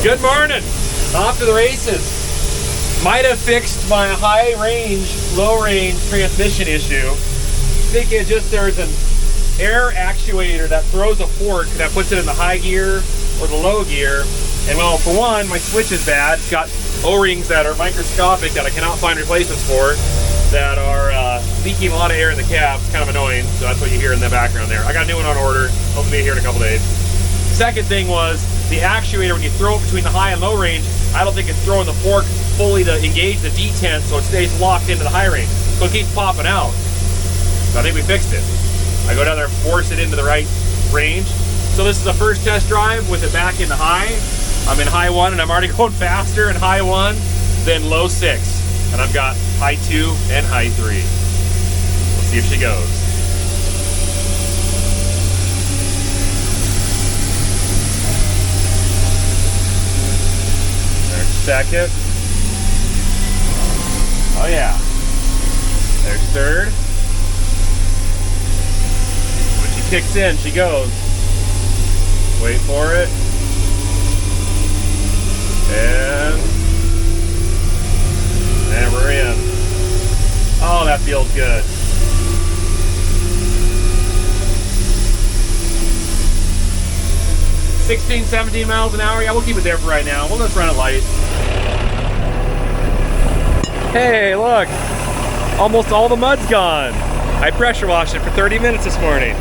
Good morning. Off to the races. Might have fixed my high range, low range transmission issue. I think there's an air actuator that throws a fork that puts it in the high gear or the low gear. And well, for one, my switch is bad. It's got O-rings that are microscopic that I cannot find replacements for, that are leaking a lot of air in the cab. It's kind of annoying, so that's what you hear in the background there. I got a new one on order. Hopefully be here in a couple days. Second thing was the actuator, when you throw it between the high and low range, I don't think it's throwing the fork fully to engage the detent so it stays locked into the high range. So it keeps popping out. So I think we fixed it. I go down there and force it into the right range. So this is the first test drive with it back in the high. I'm in high 1 and I'm already going faster in high 1 than low 6. And I've got high 2 and high 3. Let's see if she goes. Second. Oh yeah. There's third. When she kicks in, she goes. Wait for it. And we're in. Oh, that feels good. 16, 17 miles an hour. Yeah, we'll keep it there for right now. We'll just run it light. Hey, look. Almost all the mud's gone. I pressure washed it for 30 minutes this morning.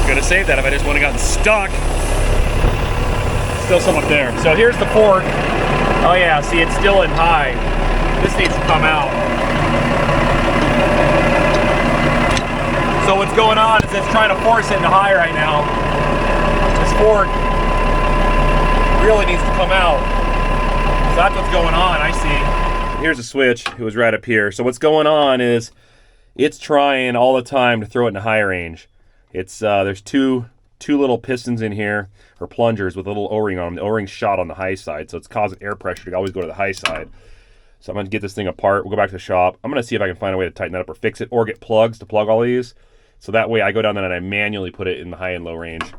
Could have saved that if I just wouldn't have gotten stuck. Still some up there. So here's the fork. Oh yeah, see, it's still in high. This needs to come out. So what's going on is it's trying to force it into high right now. This fork really needs to come out. So that's what's going on, I see. Here's a switch. It was right up here. So what's going on is it's trying all the time to throw it in high range. It's there's two little pistons in here, or plungers with a little O-ring on them. The O-ring's shot on the high side, so it's causing air pressure to always go to the high side. So I'm going to get this thing apart. We'll go back to the shop. I'm going to see if I can find a way to tighten that up or fix it, or get plugs to plug all these. So that way I go down there and I manually put it in the high and low range.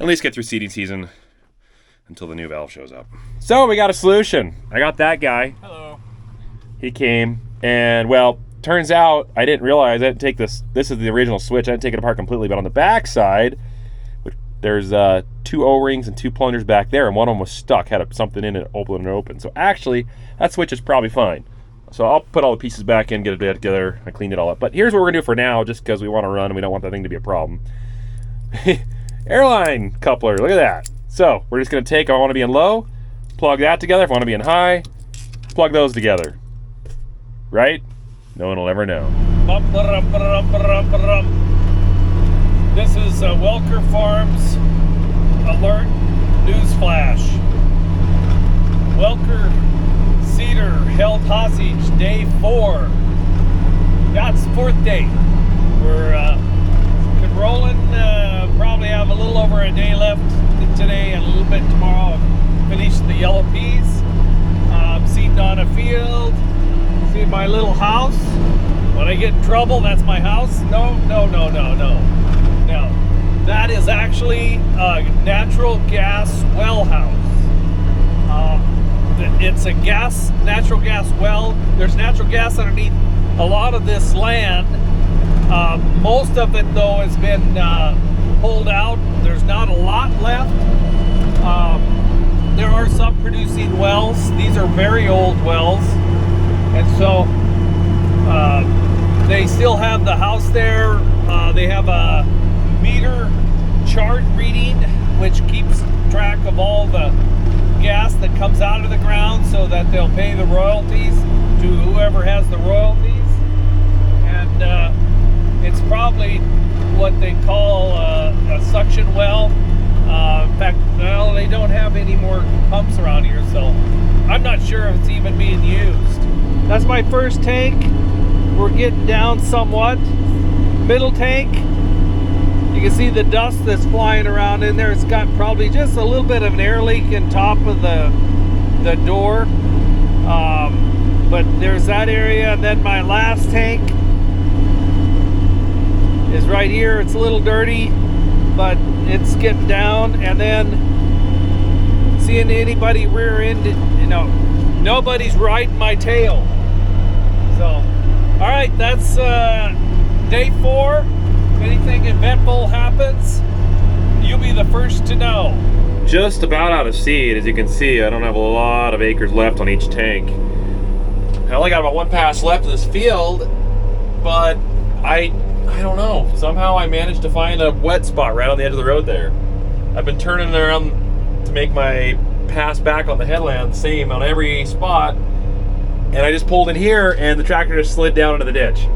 At least get through seeding season until the new valve shows up. So we got a solution. I got that guy. Hello. He came, and well, turns out I didn't realize I didn't take this. This is the original switch. I didn't take it apart completely, but on the back side, there's 2 O-rings and 2 plungers back there, and one of them was stuck, had something in it, open. So actually, that switch is probably fine. So I'll put all the pieces back in, get it together. I cleaned it all up. But here's what we're gonna do for now, just because we want to run and we don't want that thing to be a problem. Airline coupler, look at that. So we're just gonna take, I want to be in low, plug that together. If I want to be in high, plug those together. Right? No one will ever know. This is Welker Farms alert news flash. Welker Cedar held hostage day 4. That's 4th day. We're rolling. Probably have a little over a day left today and a little bit tomorrow. Finish the yellow peas. Seeding on a field. See my little house. When I get in trouble, that's my house. No. That is actually a natural gas well house. It's a natural gas well. There's natural gas underneath a lot of this land. Most of it, though, has been pulled out. There's not a lot left. There are some producing wells. These are very old wells. And so they still have the house there. They have a meter chart reading which keeps track of all the gas that comes out of the ground so that they'll pay the royalties to whoever has the royalties. And it's probably what they call a suction well. In fact, well, they don't have any more pumps around here, so I'm not sure if it's even being used. That's my first tank. We're getting down somewhat. Middle tank. You can see the dust that's flying around in there. It's got probably just a little bit of an air leak in top of the door. But there's that area, and then my last tank is right here. It's a little dirty, but it's getting down. And then seeing anybody rear-ended, nobody's riding my tail. So, all right, that's day 4. If anything eventful happens, you'll be the first to know. Just about out of seed, as you can see. I don't have a lot of acres left on each tank. I only got about 1 pass left in this field, but I don't know. Somehow I managed to find a wet spot right on the edge of the road there. I've been turning around to make my pass back on the headland the same on every spot, and I just pulled in here and the tractor just slid down into the ditch.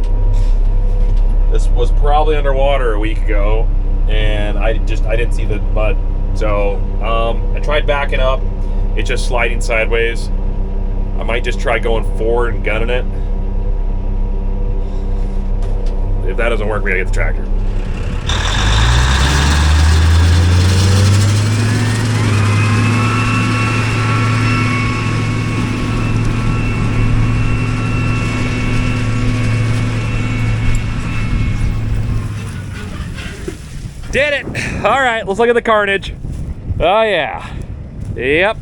This was probably underwater a week ago, and I didn't see the mud. So I tried backing up. It's just sliding sideways. I might just try going forward and gunning it. If that doesn't work, we gotta get the tractor. Did it! All right, let's look at the carnage. Oh yeah, yep.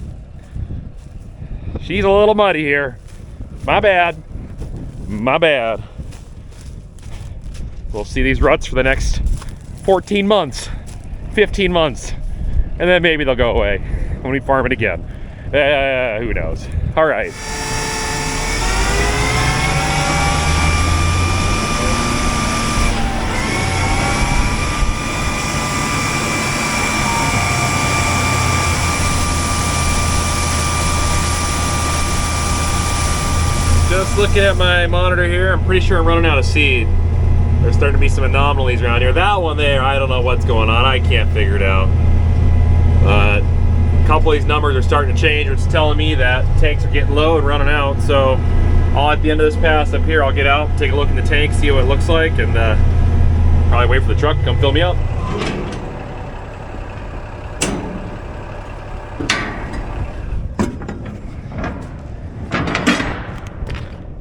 She's a little muddy here. My bad, my bad. We'll see these ruts for the next 14 months, 15 months, and then maybe they'll go away when we farm it again. Who knows? All right. Just looking at my monitor here, I'm pretty sure I'm running out of seed. There's starting to be some anomalies around here. That one there, I don't know what's going on. I can't figure it out. But a couple of these numbers are starting to change, which is telling me that tanks are getting low and running out. So at the end of this pass up here, I'll get out, take a look in the tank, see what it looks like, and probably wait for the truck to come fill me up.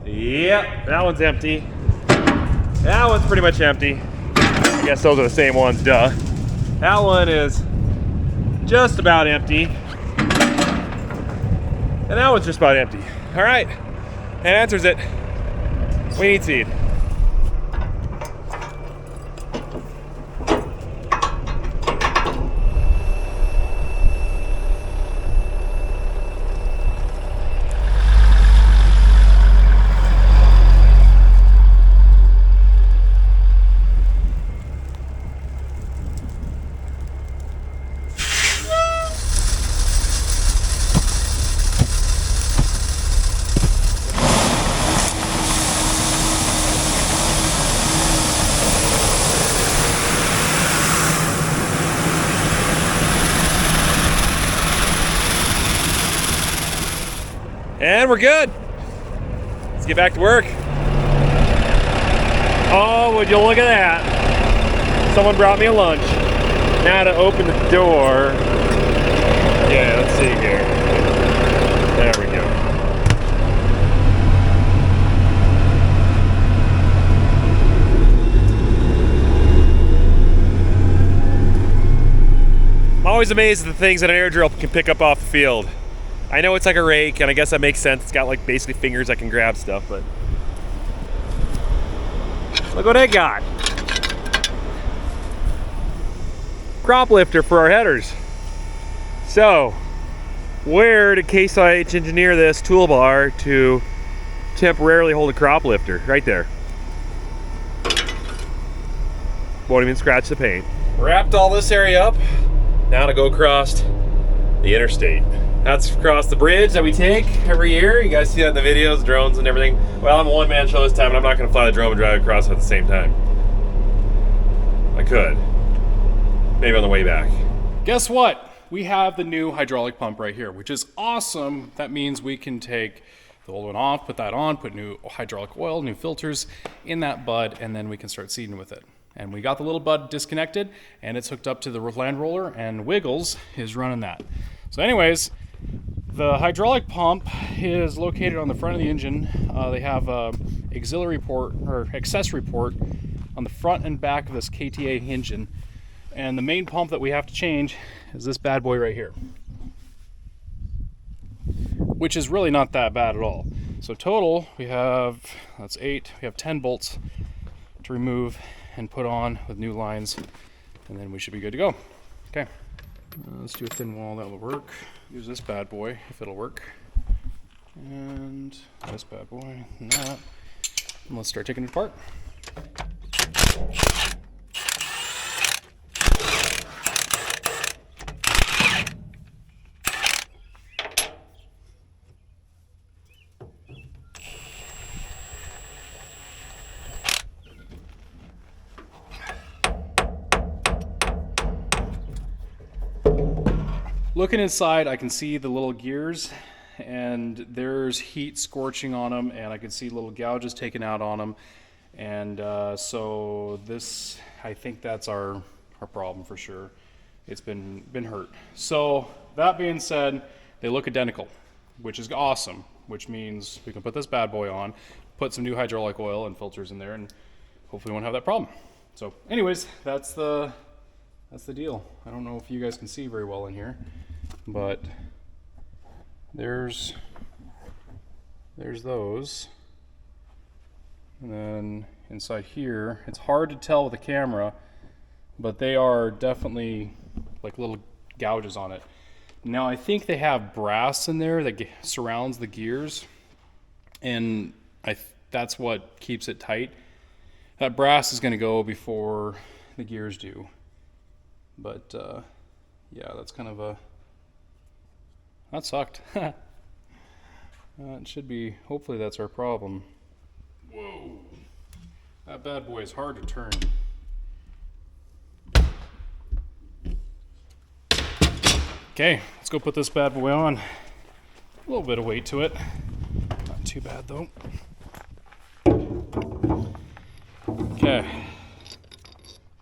Yep, that one's empty. That one's pretty much empty. I guess those are the same ones, duh. That one is just about empty. And that one's just about empty. All right, that answers it. We need seed. And we're good. Let's get back to work. Oh, would you look at that? Someone brought me a lunch. Now to open the door. Yeah, let's see here. There we go. I'm always amazed at the things that an air drill can pick up off the field. I know it's like a rake, and I guess that makes sense. It's got like basically fingers that can grab stuff, but look what I got. Crop lifter for our headers. So, where did Case IH engineer this toolbar to temporarily hold a crop lifter? Right there. Won't even scratch the paint. Wrapped all this area up. Now to go across the interstate. That's across the bridge that we take every year. You guys see that in the videos, drones and everything. Well, I'm a one-man show this time, and I'm not going to fly the drone and drive across at the same time. I could. Maybe on the way back. Guess what? We have the new hydraulic pump right here, which is awesome. That means we can take the old one off, put that on, put new hydraulic oil, new filters in that bud, and then we can start seeding with it. And we got the little bud disconnected, and it's hooked up to the land roller, and Wiggles is running that. So anyways, the hydraulic pump is located on the front of the engine. They have an auxiliary port or accessory port on the front and back of this KTA engine. And the main pump that we have to change is this bad boy right here. which is really not that bad at all. So total, we have, that's 8, we have 10 bolts to remove and put on with new lines, and then we should be good to go. Okay, let's do a thin wall, that will work. Use this bad boy if it'll work. And this bad boy, and that. And let's start taking it apart. Looking inside, I can see the little gears, and there's heat scorching on them, and I can see little gouges taken out on them. And so this, I think that's our problem for sure. It's been hurt. So that being said, they look identical, which is awesome, which means we can put this bad boy on, put some new hydraulic oil and filters in there, and hopefully we won't have that problem. So anyways, that's the deal. I don't know if you guys can see very well in here, but there's those. And then inside here, it's hard to tell with the camera, but they are definitely like little gouges on it. Now I think they have brass in there that surrounds the gears, and that's what keeps it tight. That brass is going to go before the gears do. But yeah, that's kind of that sucked. It should be, hopefully that's our problem. Whoa, that bad boy is hard to turn. Okay, let's go put this bad boy on. A little bit of weight to it. Not too bad though. Okay,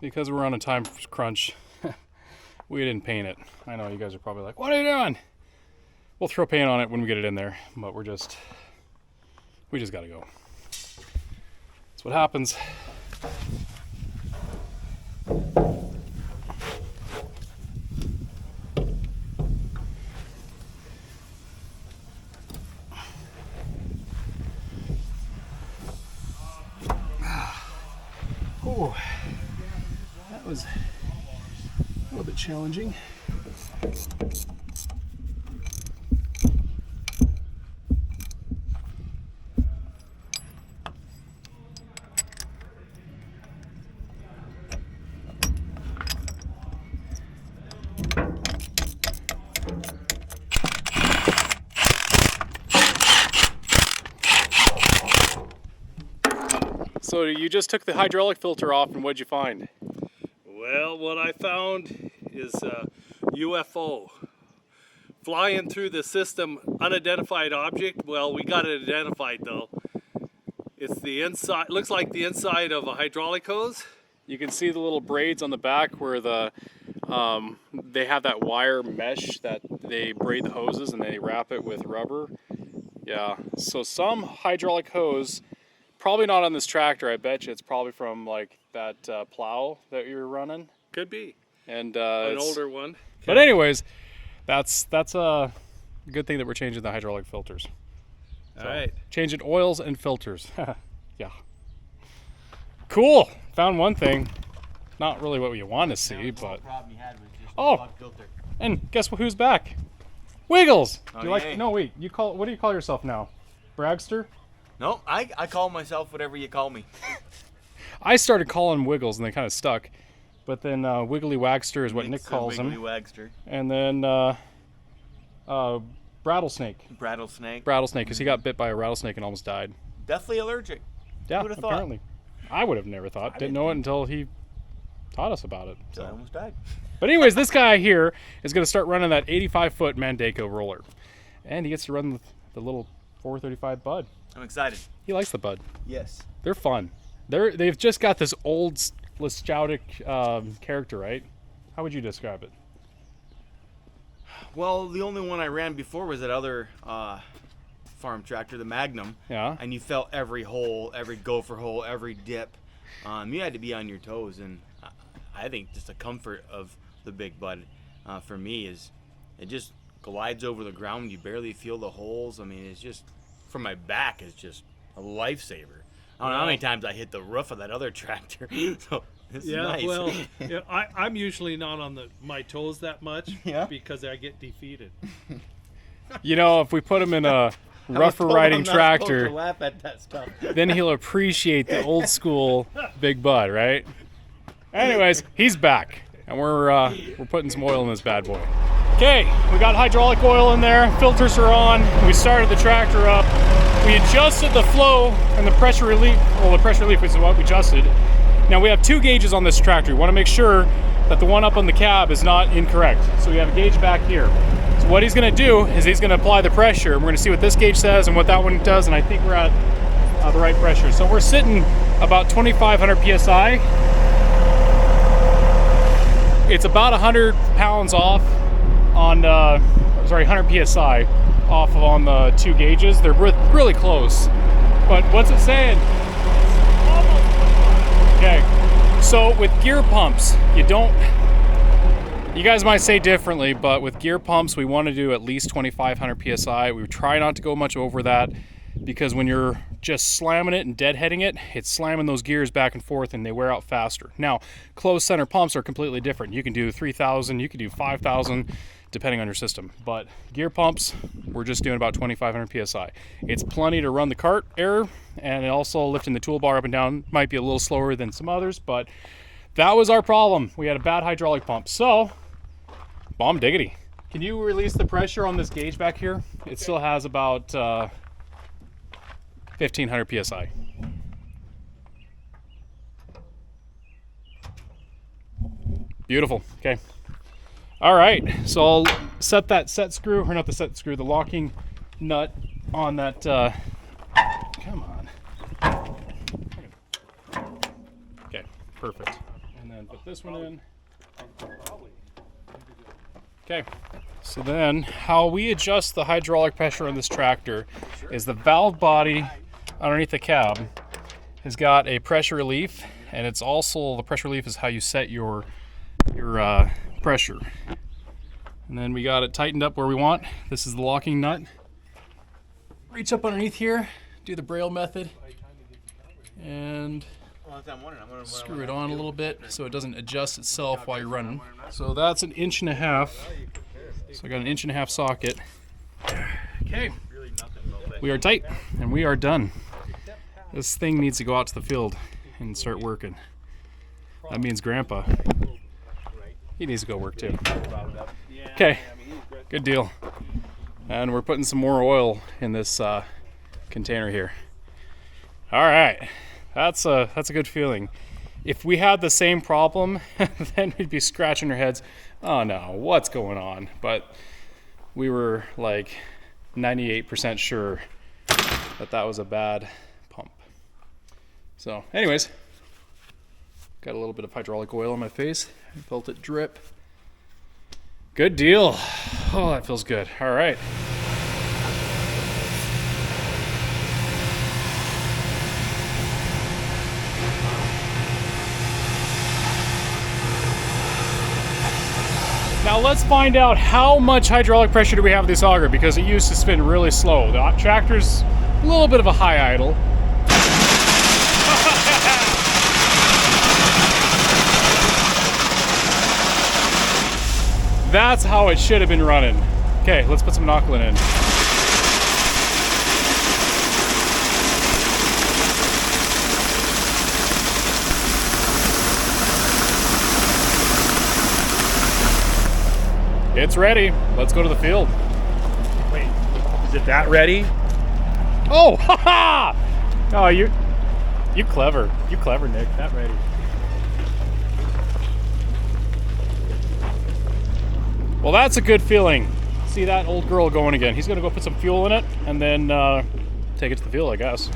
because we're on a time crunch, we didn't paint it. I know you guys are probably like, what are you doing? We'll throw paint on it when we get it in there, but we just gotta go. That's what happens. Oh, that was a little bit challenging. So you just took the hydraulic filter off, and what'd you find? Well, what I found is a UFO flying through the system, unidentified object. Well, we got it identified though. It's the inside, looks like the inside of a hydraulic hose. You can see the little braids on the back where the they have that wire mesh that they braid the hoses and they wrap it with rubber. Yeah, so some hydraulic hose, probably not on this tractor. I bet you it's probably from like that plow that you're running. Could be. And an older one. But anyways, that's a good thing that we're changing the hydraulic filters. All right. Changing oils and filters. Yeah. Cool. Found one thing. Not really what you want to see, but. Problem you had was just Oh. the filter. And guess who's back? Wiggles. Oh, Do you like? yay. No, wait. What do you call yourself now? Bragster? No, I call myself whatever you call me. I started calling him Wiggles, and they kind of stuck. But then Wiggly Wagster is what Nick calls Wiggly him. Wagster. And then Rattlesnake. Rattlesnake. Rattlesnake, because he got bit by a rattlesnake and almost died. Deathly allergic. Yeah, would've thought? apparently. I would have never thought. Didn't know it until he taught us about it. So I almost died. But anyways, this guy here is going to start running that 85-foot Mandaco roller. And he gets to run the little 435 Bud. I'm excited. He likes the Bud. Yes. They're fun. They've just got this old nostalgic character, right? How would you describe it? Well, the only one I ran before was that other farm tractor, the Magnum. Yeah. And you felt every hole, every gopher hole, every dip. You had to be on your toes, and I think just the comfort of the Big Bud for me is it just glides over the ground. You barely feel the holes. I mean, it's just, for my back, it's just a lifesaver. I don't know how many times I hit the roof of that other tractor. So this is nice. Well, yeah, I'm usually not on my toes that much because I get defeated. You know, if we put him in a rougher riding tractor, Laugh at that stuff. then he'll appreciate the old school Big Bud, right? Anyways, he's back, and we're putting some oil in this bad boy. Okay, we got hydraulic oil in there, filters are on, we started the tractor up, we adjusted the flow and the pressure relief, well, the pressure relief is what we adjusted. Now we have 2 gauges on this tractor. We want to make sure that the one up on the cab is not incorrect. So we have a gauge back here. So what he's going to do is he's going to apply the pressure, and we're going to see what this gauge says and what that one does, and I think we're at the right pressure. So we're sitting about 2,500 PSI. It's about 100 pounds off on, 100 PSI off on the 2 gauges. They're really close. But what's it saying? Okay, so with gear pumps, you guys might say differently, but with gear pumps, we want to do at least 2,500 PSI. We try not to go much over that because when you're just slamming it and deadheading it, it's slamming those gears back and forth and they wear out faster. Now, closed center pumps are completely different. You can do 3,000, you can do 5,000, depending on your system. But gear pumps, we're just doing about 2,500 PSI. It's plenty to run the cart error, and also lifting the toolbar up and down might be a little slower than some others, but that was our problem. We had a bad hydraulic pump. So, bomb diggity. Can you release the pressure on this gauge back here? It still has about 1,500 PSI. Beautiful, okay. All right, so I'll set that the locking nut on that, come on. Okay, perfect. And then put this one in. Okay, so then how we adjust the hydraulic pressure on this tractor is the valve body underneath the cab has got a pressure relief, and it's also, the pressure relief is how you set your pressure. And then we got it tightened up where we want. This is the locking nut. Reach up underneath here, do the Braille method, and screw it on a little bit so it doesn't adjust itself while you're running. So that's 1.5 inches. So I got an 1.5 inch socket. Okay, we are tight and we are done. This thing needs to go out to the field and start working. That means Grandpa, he needs to go work too. Okay, good deal. And we're putting some more oil in this container here. All right, that's a good feeling. If we had the same problem, then we'd be scratching our heads. Oh no, what's going on? But we were like 98% sure that was a bad pump. So anyways, got a little bit of hydraulic oil on my face. I felt it drip. Good deal. Oh, that feels good. All right. Now let's find out how much hydraulic pressure do we have with this auger, because it used to spin really slow. The tractor's a little bit of a high idle. That's how it should have been running. Okay, let's put some Noclin in. It's ready. Let's go to the field. Wait, is it that ready? Oh, haha! Oh, you clever. You clever, Nick. That ready. Well, that's a good feeling. See that old girl going again. He's gonna go put some fuel in it and then take it to the field, I guess.